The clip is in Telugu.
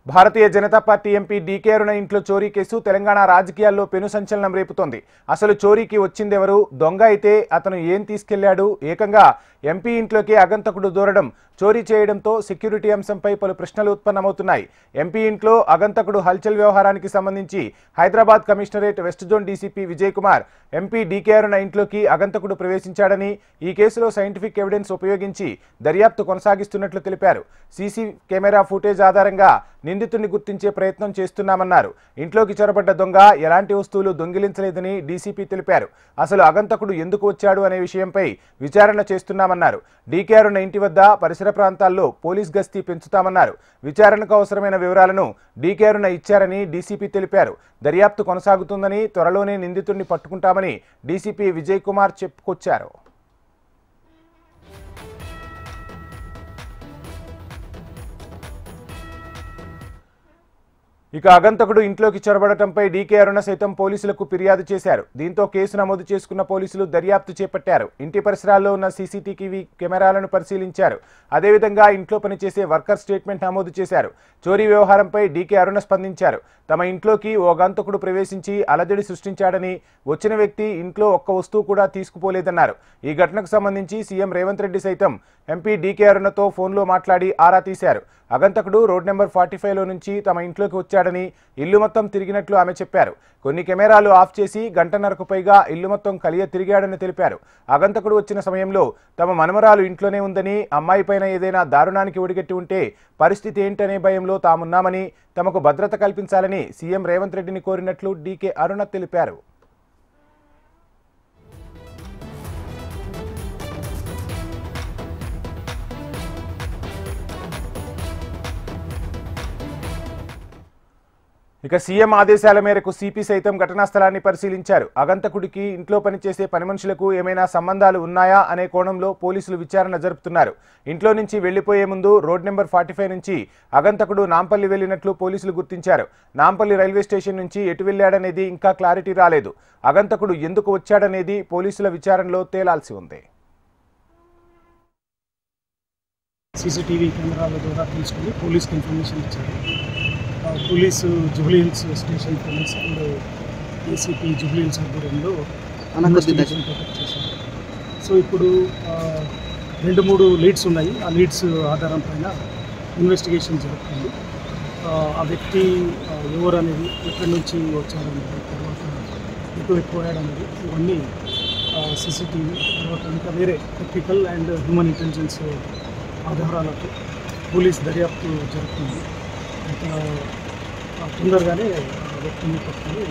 భారతీయ జనతా పార్టీ ఎంపీ డీకే అరుణ ఇంట్లో చోరీ కేసు తెలంగాణ రాజకీయాల్లో పెను సంచలనం రేపుతోంది. అసలు చోరీకి వచ్చిందెవరు, దొంగ అయితే అతను ఏం తీసుకెళ్లాడు, ఏకంగా ఎంపీ ఇంట్లోకి ఆగంతకుడు దూరడం, చోరీ చేయడంతో సెక్యూరిటీ అంశంపై పలు ప్రశ్నలు ఉత్పన్నమవుతున్నాయి. ఎంపీ ఇంట్లో ఆగంతకుడు హల్చల్ వ్యవహారానికి సంబంధించి Hyderabad commissionerate west zone DCP Vijay Kumar MP DK Aruna ఇంట్లోకి ఆగంతకుడు ప్రవేశించాడని, ఈ కేసులో సైంటిఫిక్ ఎవిడెన్స్ ఉపయోగించి దర్యాప్తు కొనసాగిస్తున్నట్లు తెలిపారు. సీసీ కెమెరా ఫుటేజ్ ఆధారంగా నిందితుడిని గుర్తించే ప్రయత్నం చేస్తున్నామన్నారు. ఇంట్లోకి చొరబడ్డ దొంగ ఎలాంటి వస్తువులు దొంగిలించలేదని డీసీపీ తెలిపారు. అసలు ఆగంతకుడు ఎందుకు వచ్చాడు అనే విషయంపై విచారణ చేస్తున్నామన్నారు. డీకే అరుణ ఇంటి వద్ద పరిసర ప్రాంతాల్లో పోలీస్ గస్తీ పెంచుతామన్నారు. విచారణకు అవసరమైన వివరాలను డీకే అరుణ ఇచ్చారని డీసీపీ తెలిపారు. దర్యాప్తు కొనసాగుతుందని, త్వరలోనే నిందితుడిని పట్టుకుంటామని డీసీపీ విజయ్ కుమార్ చెప్పుకొచ్చారు. ఇక ఆగంతకుడు ఇంట్లోకి చొరబడటంపై డీకే అరుణ సైతం పోలీసులకు ఫిర్యాదు చేశారు. దీంతో కేసు నమోదు చేసుకున్న పోలీసులు దర్యాప్తు చేపట్టారు. ఇంటి పరిసరాల్లో ఉన్న సీసీటీవీ కెమెరాలను పరిశీలించారు. అదేవిధంగా ఇంట్లో పనిచేసే వర్కర్ స్టేట్మెంట్ నమోదు చేశారు. చోరీ వ్యవహారంపై డీకే అరుణ స్పందించారు. తమ ఇంట్లోకి ఓ ఆగంతకుడు ప్రవేశించి అలజడి సృష్టించాడని, వచ్చిన వ్యక్తి ఇంట్లో ఒక్క వస్తువు కూడా తీసుకుపోలేదన్నారు. ఈ ఘటనకు సంబంధించి సీఎం రేవంత్ రెడ్డి సైతం ఎంపీ డీకే అరుణతో ఫోన్లో మాట్లాడి ఆరా తీశారు. ఆగంతకుడు రోడ్ నెంబర్ 45లో నుంచి తమ ఇంట్లోకి వచ్చాడని, ఇల్లు మొత్తం తిరిగినట్లు ఆమె చెప్పారు. కొన్ని కెమెరాలు ఆఫ్ చేసి గంటన్నరకు పైగా ఇల్లు మొత్తం కలియ తిరిగాడని తెలిపారు. ఆగంతకుడు వచ్చిన సమయంలో తమ మనమరాలు ఇంట్లోనే ఉందని, అమ్మాయిపైన ఏదైనా దారుణానికి ఒడిగట్టి ఉంటే పరిస్థితి ఏంటనే భయంలో తామున్నామని, తమకు భద్రత కల్పించాలని సీఎం రేవంత్ రెడ్డిని కోరినట్లు డీకే అరుణ తెలిపారు. ఇక సీఎం ఆదేశాల మేరకు సిపి సైతం ఘటనా స్థలాన్ని పరిశీలించారు. ఆగంతకుడికి ఇంట్లో పనిచేసే పని మనుషులకు ఏమైనా సంబంధాలు ఉన్నాయా అనే కోణంలో పోలీసులు విచారణ జరుపుతున్నారు. ఇంట్లో నుంచి వెళ్లిపోయే ముందు రోడ్ నెంబర్ 45 నుంచి ఆగంతకుడు నాంపల్లి వెళ్లినట్లు పోలీసులు గుర్తించారు. నాంపల్లి రైల్వే స్టేషన్ నుంచి ఎటు వెళ్లాడనేది ఇంకా క్లారిటీ రాలేదు. ఆగంతకుడు ఎందుకు వచ్చాడనేది పోలీసుల విచారణలో తేలాల్సి ఉంది. సీసీటీవీ కెమెరాల ద్వారా తీసుకుని పోలీస్కి ఇన్ఫర్మేషన్ ఇచ్చారు. Police Jubilee hills station police and ACP Jubilee hills ఆధ్వర్యంలో ఇన్వెస్టిగేషన్ కండక్ట్ చేశారు. సో ఇప్పుడు 2-3 లీడ్స్ ఉన్నాయి. ఆ లీడ్స్ ఆధారం పైన ఇన్వెస్టిగేషన్ జరుగుతుంది. ఆ వ్యక్తి ఎవరు అనేది, ఎక్కడి నుంచి వచ్చాడనేది, తర్వాత ఎటు ఎక్కువయ్యాడనేది, ఇవన్నీ సీసీటీవీ తర్వాత ఇంకా వేరే టెక్నికల్ అండ్ హ్యూమన్ ఇంటెలిజెన్స్ ఆధారాలతో పోలీస్ దర్యాప్తు జరుగుతుంది. తొందరగానే వ్యక్తిని పట్టుకొని